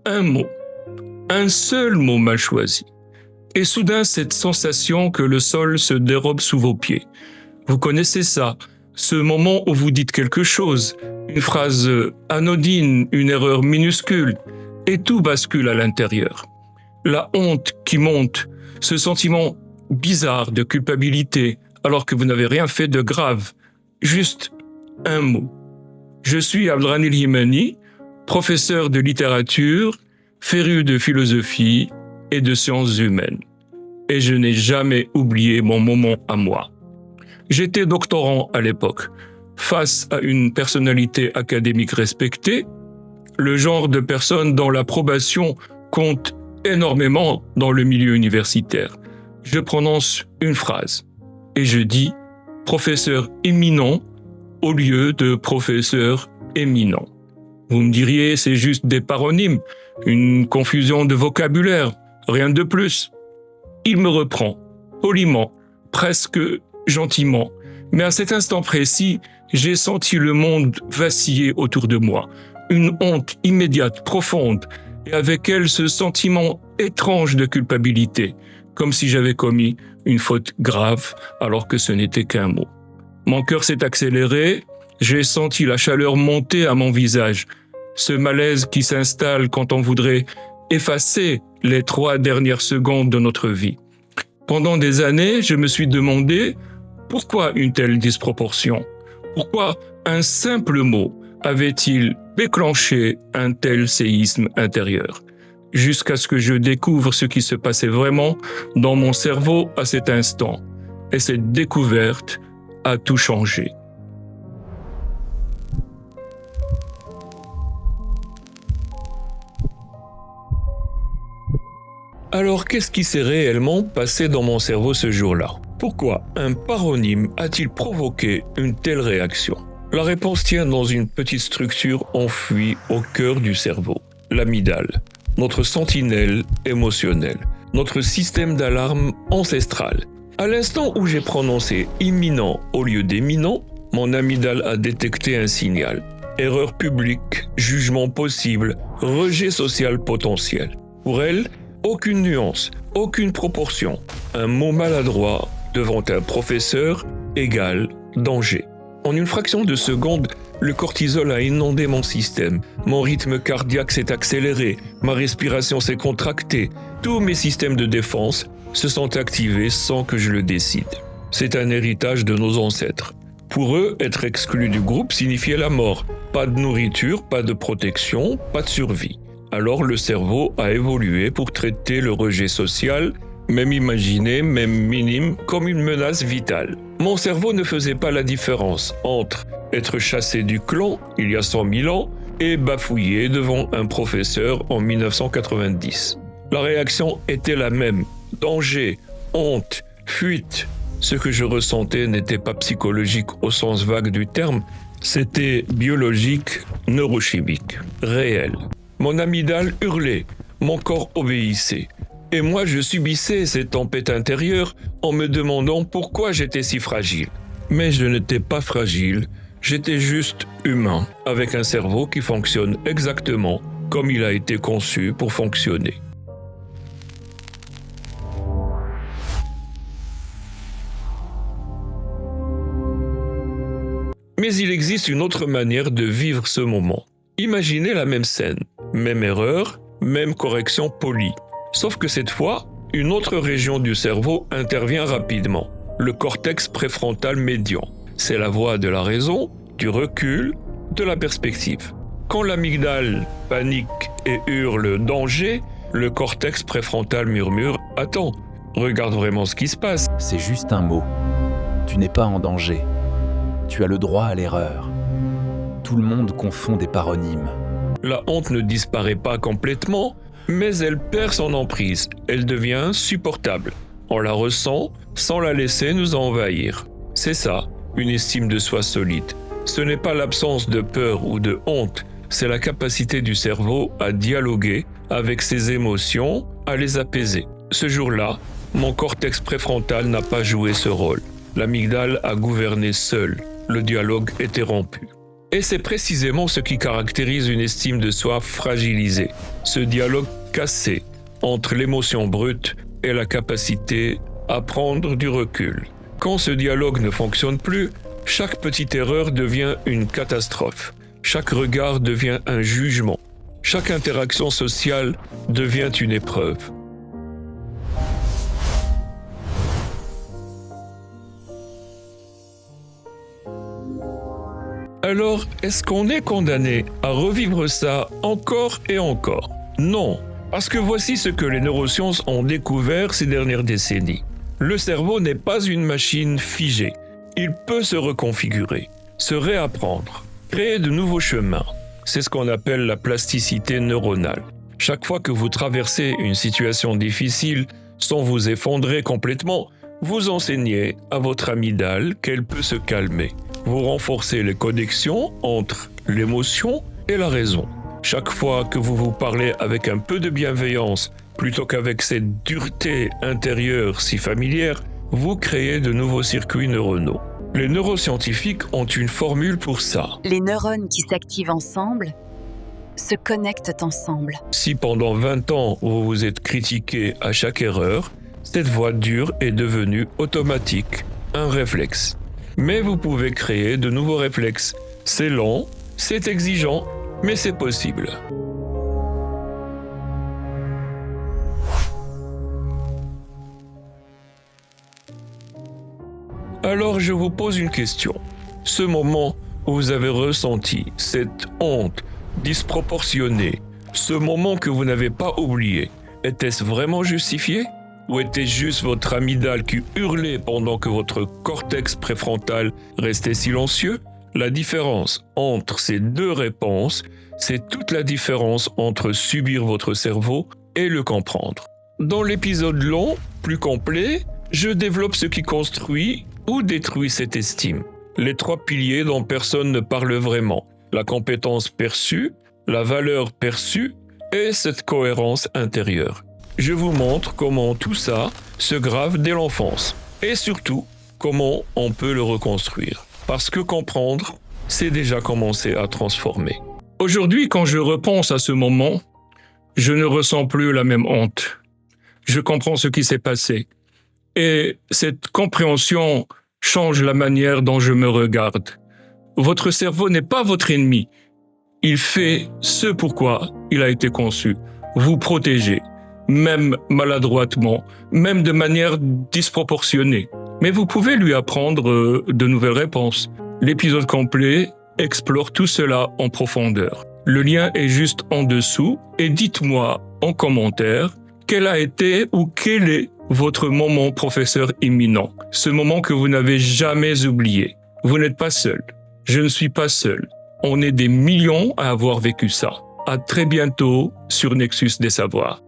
Un mot, un seul mot mal choisi. Et soudain, cette sensation que le sol se dérobe sous vos pieds. Vous connaissez ça, ce moment où vous dites quelque chose, une phrase anodine, une erreur minuscule, et tout bascule à l'intérieur. La honte qui monte, ce sentiment bizarre de culpabilité, alors que vous n'avez rien fait de grave, juste un mot. Je suis Abdelranil Himani, professeur de littérature, féru de philosophie et de sciences humaines. Et je n'ai jamais oublié mon moment à moi. J'étais doctorant à l'époque. Face à une personnalité académique respectée, le genre de personne dont l'approbation compte énormément dans le milieu universitaire. Je prononce une phrase et je dis « professeur éminent » au lieu de « professeur éminent ». Vous me diriez, c'est juste des paronymes, une confusion de vocabulaire, rien de plus. Il me reprend, poliment, presque gentiment, mais à cet instant précis, j'ai senti le monde vaciller autour de moi, une honte immédiate, profonde, et avec elle ce sentiment étrange de culpabilité, comme si j'avais commis une faute grave alors que ce n'était qu'un mot. Mon cœur s'est accéléré, j'ai senti la chaleur monter à mon visage, ce malaise qui s'installe quand on voudrait effacer les 3 dernières secondes de notre vie. Pendant des années, je me suis demandé pourquoi une telle disproportion? Pourquoi un simple mot avait-il déclenché un tel séisme intérieur? Jusqu'à ce que je découvre ce qui se passait vraiment dans mon cerveau à cet instant. Et cette découverte a tout changé. Alors, qu'est-ce qui s'est réellement passé dans mon cerveau ce jour-là? Pourquoi un paronyme a-t-il provoqué une telle réaction? La réponse tient dans une petite structure enfouie au cœur du cerveau, l'amygdale, notre sentinelle émotionnelle, notre système d'alarme ancestral. À l'instant où j'ai prononcé imminent au lieu d'éminent, mon amygdale a détecté un signal. Erreur publique, jugement possible, rejet social potentiel. Pour elle, aucune nuance, aucune proportion. Un mot maladroit devant un professeur égale danger. En une fraction de seconde, le cortisol a inondé mon système. Mon rythme cardiaque s'est accéléré, ma respiration s'est contractée. Tous mes systèmes de défense se sont activés sans que je le décide. C'est un héritage de nos ancêtres. Pour eux, être exclu du groupe signifiait la mort. Pas de nourriture, pas de protection, pas de survie. Alors le cerveau a évolué pour traiter le rejet social, même imaginé, même minime, comme une menace vitale. Mon cerveau ne faisait pas la différence entre être chassé du clan il y a 100 000 ans et bafouillé devant un professeur en 1990. La réaction était la même. Danger, honte, fuite. Ce que je ressentais n'était pas psychologique au sens vague du terme, c'était biologique, neurochimique, réel. Mon amygdale hurlait, mon corps obéissait. Et moi, je subissais cette tempête intérieure en me demandant pourquoi j'étais si fragile. Mais je n'étais pas fragile, j'étais juste humain, avec un cerveau qui fonctionne exactement comme il a été conçu pour fonctionner. Mais il existe une autre manière de vivre ce moment. Imaginez la même scène, même erreur, même correction polie. Sauf que cette fois, une autre région du cerveau intervient rapidement, le cortex préfrontal médian. C'est la voie de la raison, du recul, de la perspective. Quand l'amygdale panique et hurle « danger », le cortex préfrontal murmure « attends, regarde vraiment ce qui se passe ». C'est juste un mot. Tu n'es pas en danger. Tu as le droit à l'erreur. Tout le monde confond des paronymes. La honte ne disparaît pas complètement, mais elle perd son emprise. Elle devient insupportable. On la ressent sans la laisser nous envahir. C'est ça, une estime de soi solide. Ce n'est pas l'absence de peur ou de honte, c'est la capacité du cerveau à dialoguer avec ses émotions, à les apaiser. Ce jour-là, mon cortex préfrontal n'a pas joué ce rôle. L'amygdale a gouverné seule. Le dialogue était rompu. Et c'est précisément ce qui caractérise une estime de soi fragilisée, ce dialogue cassé entre l'émotion brute et la capacité à prendre du recul. Quand ce dialogue ne fonctionne plus, chaque petite erreur devient une catastrophe, chaque regard devient un jugement, chaque interaction sociale devient une épreuve. Alors, est-ce qu'on est condamné à revivre ça encore et encore? Non, parce que voici ce que les neurosciences ont découvert ces dernières décennies. Le cerveau n'est pas une machine figée. Il peut se reconfigurer, se réapprendre, créer de nouveaux chemins. C'est ce qu'on appelle la plasticité neuronale. Chaque fois que vous traversez une situation difficile sans vous effondrer complètement, vous enseignez à votre amygdale qu'elle peut se calmer. Vous renforcez les connexions entre l'émotion et la raison. Chaque fois que vous vous parlez avec un peu de bienveillance, plutôt qu'avec cette dureté intérieure si familière, vous créez de nouveaux circuits neuronaux. Les neuroscientifiques ont une formule pour ça. Les neurones qui s'activent ensemble se connectent ensemble. Si pendant 20 ans vous vous êtes critiqué à chaque erreur, cette voix dure est devenue automatique, un réflexe. Mais vous pouvez créer de nouveaux réflexes. C'est lent, c'est exigeant, mais c'est possible. Alors je vous pose une question. Ce moment où vous avez ressenti cette honte disproportionnée, ce moment que vous n'avez pas oublié, était-ce vraiment justifié? Ou était-ce juste votre amygdale qui hurlait pendant que votre cortex préfrontal restait silencieux? La différence entre ces deux réponses, c'est toute la différence entre subir votre cerveau et le comprendre. Dans l'épisode long, plus complet, je développe ce qui construit ou détruit cette estime. Les 3 piliers dont personne ne parle vraiment. La compétence perçue, la valeur perçue et cette cohérence intérieure. Je vous montre comment tout ça se grave dès l'enfance et surtout comment on peut le reconstruire. Parce que comprendre, c'est déjà commencer à transformer. Aujourd'hui, quand je repense à ce moment, je ne ressens plus la même honte. Je comprends ce qui s'est passé. Et cette compréhension change la manière dont je me regarde. Votre cerveau n'est pas votre ennemi. Il fait ce pourquoi il a été conçu. Vous protéger. Même maladroitement, même de manière disproportionnée. Mais vous pouvez lui apprendre de nouvelles réponses. L'épisode complet explore tout cela en profondeur. Le lien est juste en dessous et dites-moi en commentaire quel a été ou quel est votre moment professeur imminent. Ce moment que vous n'avez jamais oublié. Vous n'êtes pas seul. Je ne suis pas seul. On est des millions à avoir vécu ça. À très bientôt sur Nexus des Savoirs.